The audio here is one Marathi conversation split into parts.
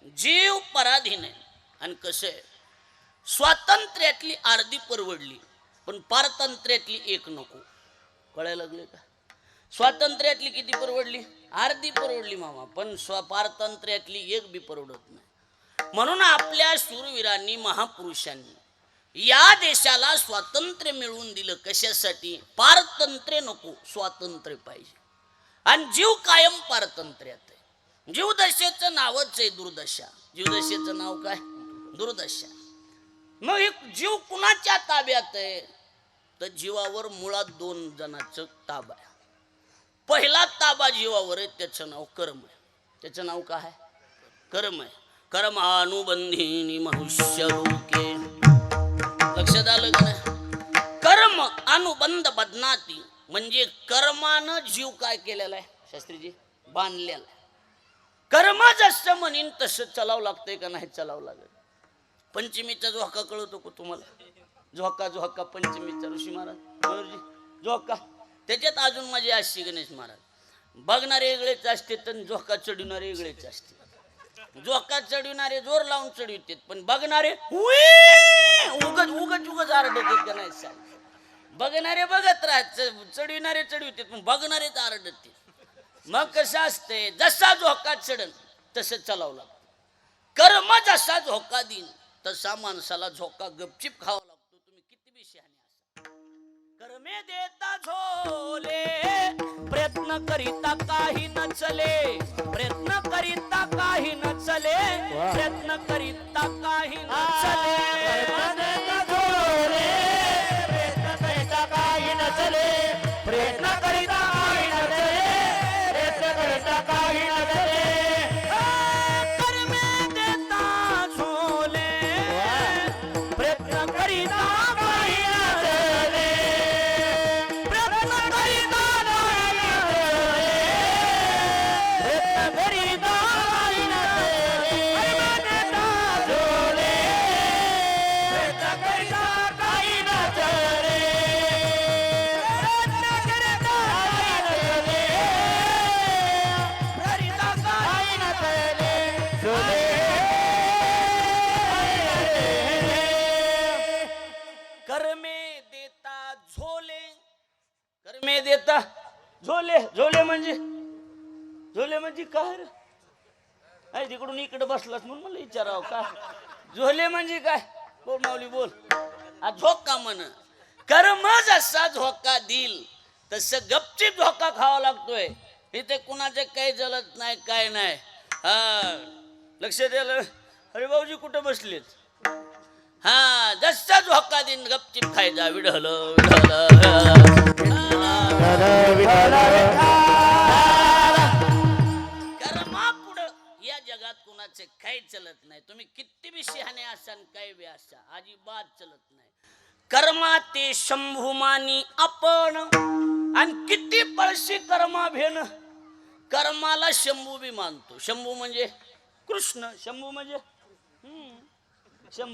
जीव पराधीन आहे. आणि कसं आहे, स्वातंत्र्यातली अर्धी परवडली पण पारतंत्र्यातली एक नको. कळायला लागले का? स्वातंत्र्यातली किती परवडली? अर्धी परवडली मामा, पण पारतंत्र्यातली एक बी परवडत नाही. म्हणून आपल्या शूरवीरांनी, महापुरुषांनी या देशाला स्वातंत्र्य मिळवून दिलं. कशासाठी? पारतंत्र्य नको, स्वातंत्र्य पाहिजे. आणि जीव कायम पारतंत्र्यात आहे. जीवदशेचं नावच आहे दुर्दशा. जीवदशेचं नाव काय? दुर्दशा. मग हे जीव कुणाच्या ताब्यात आहे? तर जीवावर मुळात दोन जणांचं ताबा आहे. पहिला ताबा जीवावर आहे, त्याचं नाव कर्म आहे. त्याचं नाव काय? कर्म आहे. कर्मानुबंधिनी मनुष्य लोके. लक्षात आलं का नाही? कर्म अनुबंध बदनाती म्हणजे कर्मानं जीव काय केलेला आहे शास्त्रीजी? बांधलेला आहे. कर्म जसं म्हणीन तसं चलावं लागतंय का नाही चलावं लागेल. पंचमीचा झोका कळतो का तुम्हाला? झोका झोका पंचमीचा ऋषी महाराज झोका. त्याच्यात अजून माझी अशी गणेश महाराज बघणारे वेगळेच असते तर झोका चढवणारे वेगळेच असते. झोका चढविणारे जोर लावून चढवितात, पण बघणारे उगच उगच उगच आरडत का नाही सांग. बघणारे बघत राहत, चढविणारे चढवितात, पण बघणारेच आरडत. मग कसं असते, जसा झोका चढन तसं चालावं लागतं. कर्म जसा झोका देईन तसा माणसाला झोका गपचिप खावा लागतो. तुम्ही किती बी शहाणे असा. कर्मे देता झोले प्रयत्न करिता काही न चले. प्रयत्न करिता काही न चले. प्रयत्न करिता काही न चले. प्रयत्न करिता काही न चले. प्रयत्न करिता काही न चले. प्रयत्न करिता काही न चले. कर्मे देता झोले प्रयत्न करिता काही न चले. प्रयत्न करिता काही न चले. प्रयत्न करिता काही न चले. प्रयत्न करिता काही न चले. प्रयत्न करिता काही न चले. कर्मे देता झोले. कर्मे देता झोले. झोले म्हणजे काय रे? आहे तिकडून इकडे बसलास म्हणून मला विचारावं काय झोले म्हणजे काय? बोल माऊली बोल. झोका म्हण. कर्म जसा झोका दिल तसं गपचीप झोका खावा लागतोय. इथे कुणाचे काही जलत नाही काय नाही. हा लक्ष द्यायला. अरे भाऊजी कुठं बसलेत? हा जसा झोका दिन गपचिप खायचा. विढल कर्मा पुढं या जगात कुणाचे काही चलत नाही. तुम्ही किती बी शहाणे असाल काही बी असा अजिबात चलत नाही. कर्मा ते शंभुमानी आपण. आणि किती पळशी कर्मा भेन. कर्माला शंभू बी मानतो. शंभू म्हणजे कृष्ण. शंभू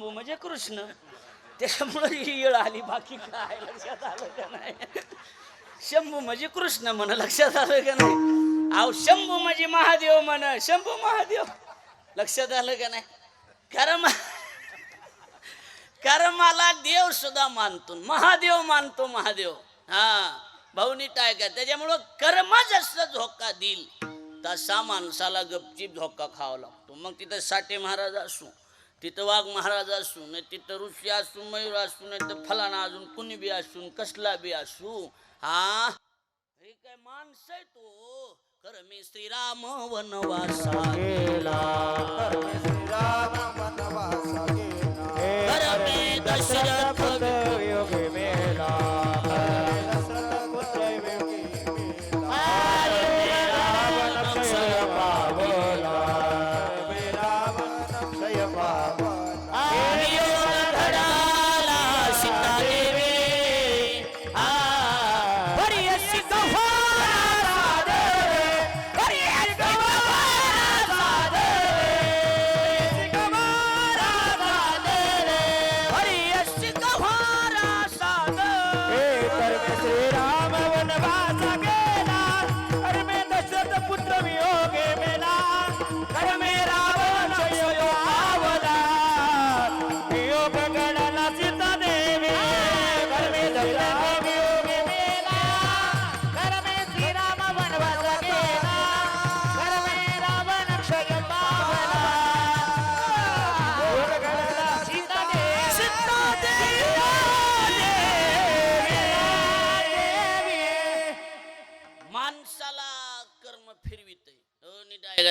म्हणजे कृष्ण. त्याच्यामुळे ही येळ आली. बाकी काय लक्षात आलं का नाही? शंभू म्हणजे कृष्ण म्हण. लक्षात आलं का नाही? अहो शंभू म्हणजे महादेव म्हण. शंभू महादेव. लक्षात आलं का नाही? कर्माला देव सुद्धा मानतो. महादेव मानतो. महादेव. हा भाऊनी काय काय. त्याच्यामुळं कर्म जसं झोका देईल तसा माणसाला गपचीप झोका खावा लागतो. मग तिथं साठे महाराज असू, तिथं वाघ महाराज असू, नाही तिथं ऋषी असू, मयूर असू, नाही तर फलाना अजून कुणी बी असू, कसला बी असू. हा हे काय माणसं आहे तो. कर्मे श्रीराम वनवासा गेला. कर्मे दशरथ योगी मेला.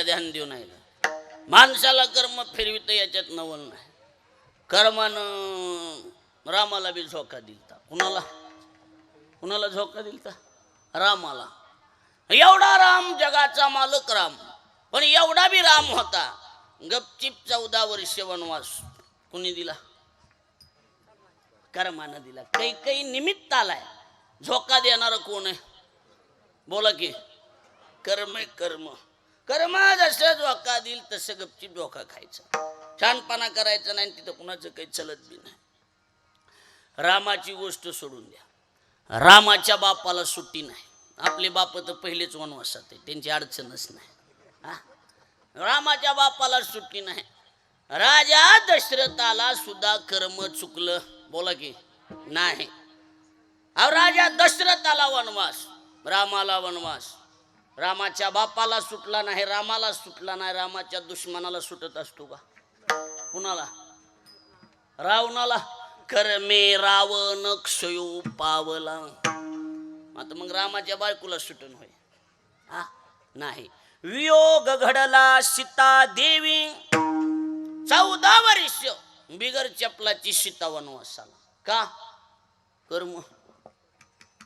ध्यान देऊ नाही. माणसाला कर्म फिरवित याच्यात नवल नाही. कर्मानं रामाला बी झोका दिलता. कुणाला झोका दिलता? रामाला. एवढा राम, जगाचा मालक राम, पण एवढा बी राम होता गपचिप 14 वर्ष वनवास कुणी दिला? कर्मानं दिला. काही निमित्त आलाय. झोका देणार कोण आहे? बोला की. कर्म आहे. कर्म जसं झोका दिल तसं गपचिप झोका खायचा. छानपणा करायचा नाही, तिथं कुणाचं काही चलत बी नाही. रामाची गोष्ट सोडून द्या. रामाच्या बापाला सुट्टी नाही. आपले बाप तर पहिलेच वनवासात आहे, त्यांची अडचणच नाही. रामाच्या बापाला सुट्टी नाही. राजा दशरथाला सुद्धा कर्म चुकलं. बोला की नाही. राजा दशरथाला वनवास, रामाला वनवास. रामाच्या बापाला सुटला नाही, रामाला सुटला नाही. रामाच्या दुश्मनाला सुटत असतो का? कुणाला? रावणाला. कर्मे रावण क्षयो पावला. आता मग रामाच्या बायकोला सुटून होय? नाही. वियोग घडला सीता देवी, 14 वर्ष बिगर चपलाची सीता वनवासाला. का? कर्म.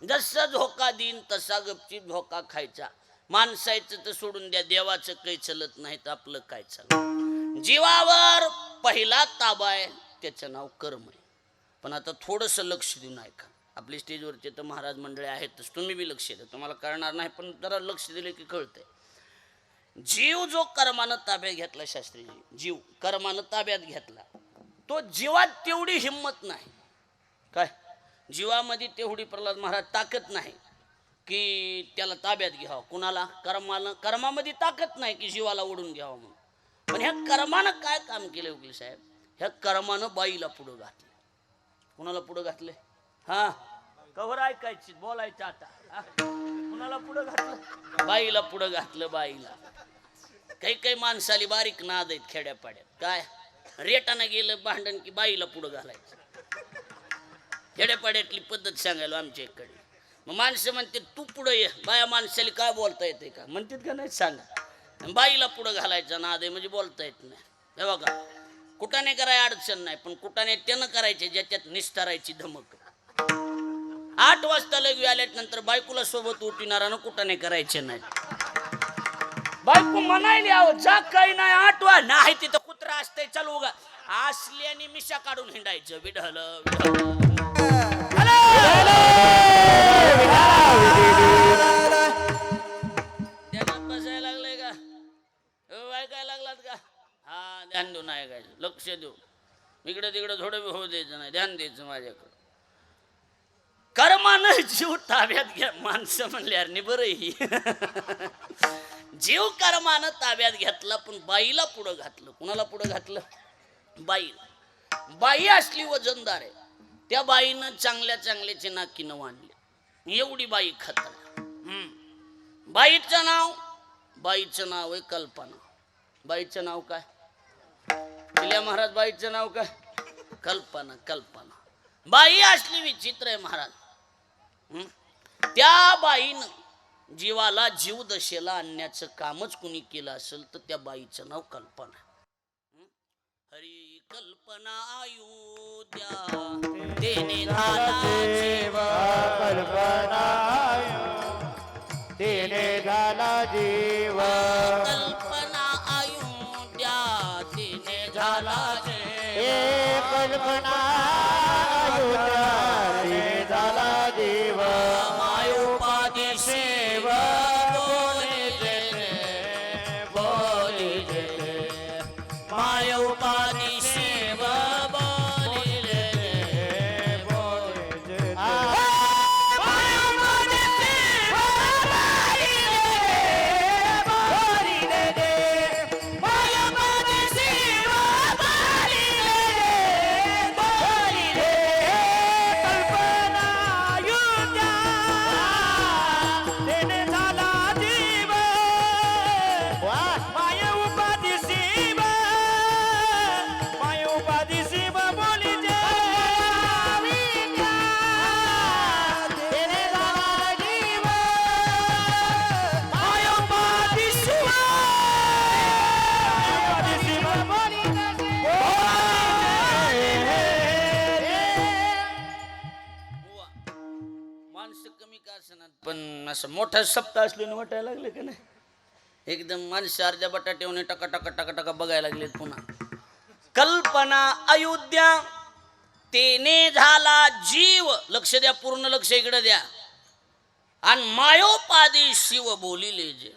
जसा झोका देईन तसा गपचीप झोका खायचा. माणसाचं तर सोडून द्या, देवाचं काही चलत नाही तर आपलं काय चालत? जीवावर पहिला ताबा आहे, त्याचं नाव कर्म आहे. पण आता थोडंसं लक्ष देऊन ऐका. आपली स्टेजवरचे तर महाराज मंडळी आहेतच, तुम्ही बी लक्ष द्या. तुम्हाला कळणार नाही पण जरा लक्ष दिले की कळतंय. जीव जो कर्मानं ताब्यात घेतला, शास्त्रीजी, जीव कर्मानं ताब्यात घेतला, तो जीवात तेवढी हिंमत नाही. काय? जीवामध्ये तेवढी प्रल्हाद महाराज ताकद नाही की त्याला ताब्यात घ्यावं. कुणाला? कर्मामध्ये ताकद नाही की जीवाला ओढून घ्यावं म्हणून. पण ह्या कर्मानं काय काम केलं वकील साहेब? ह्या कर्मानं बाईला पुढं घातलं. कुणाला पुढं घातले? कवर ऐकायची, बोलायचं आता. कुणाला पुढं घातलं? बाईला पुढं घातलं. बाईला. काही माणसाली बारीक नाद आहेत खेड्यापाड्यात. काय? रेटानं गेलं भांडण की बाईला पुढं घालायचं. खेड्यापाड्यातली पद्धत सांगायला आमच्या इकडे. मग माणसं म्हणते तू पुढं ये. बाया माणसाली काय बोलता येते का? म्हणतात का नाही सांगा. बाईला पुढं घालायचा नाद आहे म्हणजे बोलता येत नाही. हे बघा, कुटाने करायला अडचण नाही, पण कुटाने त्यानं करायचे ज्याच्यात निस्तारायची धमक. 8 वाजता लग्न आल्यानंतर बायकोला सोबत उठणारानं कुटाने करायचे नाही. बायको म्हणायली आहो जा, काही नाही 8 वाज नाही, तिथं कुत्रा असतंय चालू गा असल्याने मिशा काढून हिंडायचं. विढल बसायला लागलंय का? ऐकायला लागलात का? ध्यान देऊ नाही ऐकायचं, लक्ष देऊ. इकडे तिकडे थोडं बी होऊ द्यायचं नाही, ध्यान द्यायचं माझ्याकडं. कर्मानं जीव ताब्यात घ्या. माणसं म्हणल्यावर नाही बरं ही. जीव कर्मानं ताब्यात घेतला, पण बाईला पुढं घातलं. कुणाला पुढं घातलं? बाईला. बाई असली वजनदार आहे, त्या बाईनं चांगल्याचे नाकीनं वाढले. एवढी बाई खतर. बाईचं नाव आहे कल्पना. बाईचं नाव काय? किल्या महाराज, बाईचं नाव काय? कल्पना. बाई असली विचित्र आहे महाराज. त्या बाईनं जीवाला जीव दशेला आणण्याचं कामच कुणी केलं असेल तर त्या बाईचं नाव कल्पना. हरी कल्पना अयोध्या देणे झाला जीव, कल्पना देणे झाला जीव, कल्पना अयोध्या देणे झाला जीव, कल्पना देणे झाला जीव, मायोपाधी सेव मायोपाधी सेव असं मोठा सप्ताह असल्याने वाटायला लागले का नाही एकदम माणसं अर्ध्या बटाट्याने टका टका टका टका बघायला लागले पुन्हा कल्पना अयोध्या तेने झाला जीव लक्ष द्या पूर्ण लक्ष इकडे द्या आणि मायोपादी शिव बोलिले जे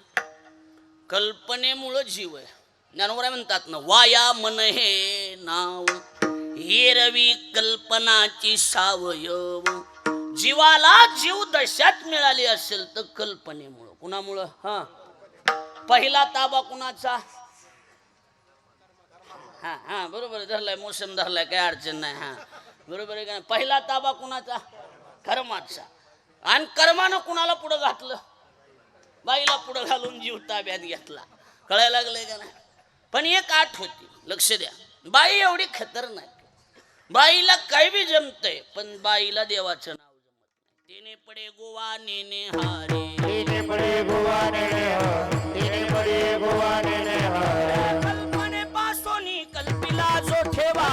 कल्पनेमुळं जीव आहे ज्ञानोबराय म्हणतात ना वाया मन हे नाव एरवी कल्पनाची सावयव जीवाला जीव दशात मिळाली असेल तर कल्पनेमुळं कुणामुळं हा पहिला ताबा कुणाचा हा हा बरोबर धरलाय मोसम धरलाय काय अडचण नाही हा बरोबर आहे का पहिला ताबा कुणाचा कर्माचा आणि कर्मानं कुणाला पुढं घातलं बाईला पुढं घालून जीव ताब्यात घेतला कळायला लागलंय का नाही पण एक आठ होती लक्ष द्या बाई एवढी खतरनाक बाईला काही बी जमतंय पण बाईला देवाचं नाव जमत नाही तेने पडे गोवा नेने हारे तिने पडे गोवा नेने हर तिने पडे गोवा नेने हर कल्पने पासोनी कल्पिला जो ठेवा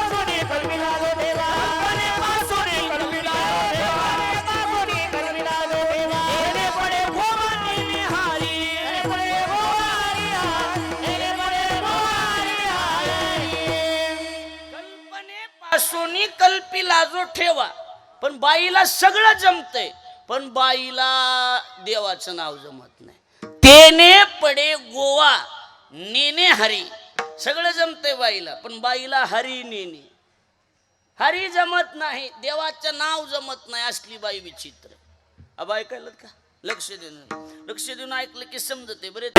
सोनी कल्पिला जो देवा कल्पने पासोनी कल्पिला जो देवा सोनी कल्पिला जो देवा तेने पडे गोवा नेने हारी तिने पडे गोवा नेने हर तिने पडे गोवा नेने हर कल्पनेपासून कल्पिला जो ठेवा पण बाईला सगळं जमतंय पण बाईला देवाचं नाव जमत नाही तेने पडे गोवा नेने हरी सगळं जमतंय बाईला पण बाईला हरी नेने हरी जमत नाही देवाचं नाव जमत नाही असली बाई विचित्र अब ऐकायला का लक्ष देऊन ऐकलं की समजते बरे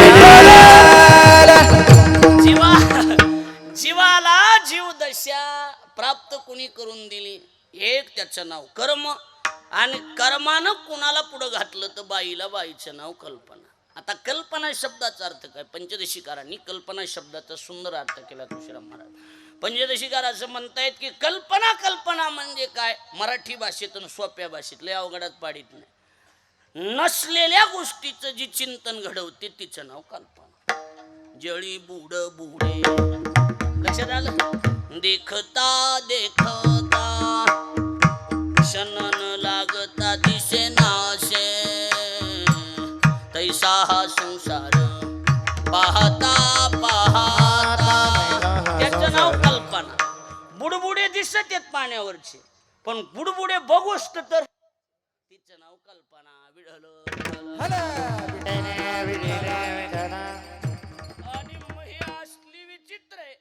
जीवाला जीव दशा प्राप्त कोणी करून दिली एक त्याचं नाव कर्म आणि कर्मानं कुणाला पुढं घातलं तर बाईला बाईचं नाव कल्पना आता कल्पना शब्दाचा अर्थ काय पंचदशीकारांनी कल्पना शब्दाचा सुंदर अर्थ केला तुळशीराम महाराज पंचदशीकार असं म्हणतायत की कल्पना कल्पना म्हणजे काय मराठी भाषेतून सोप्या भाषेत लय अवघडात पाडीत नाही नसलेल्या गोष्टीचं जी चिंतन घडवते तिचं नाव कल्पना जळी बुड बुडे लक्षात आलं देखता देखता क्षणन लागता दिसे नाशे तैसा हा संसार पाहता पाहता त्याचं नाव कल्पना बुडबुडे दिसत आहेत पाण्यावरचे पण बुडबुडे बघूस तर तिचं नाव कल्पना आणि मग हे असली विचित्र आहे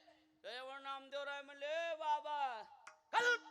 नामदेवराय म्हणले बाबा कल्पना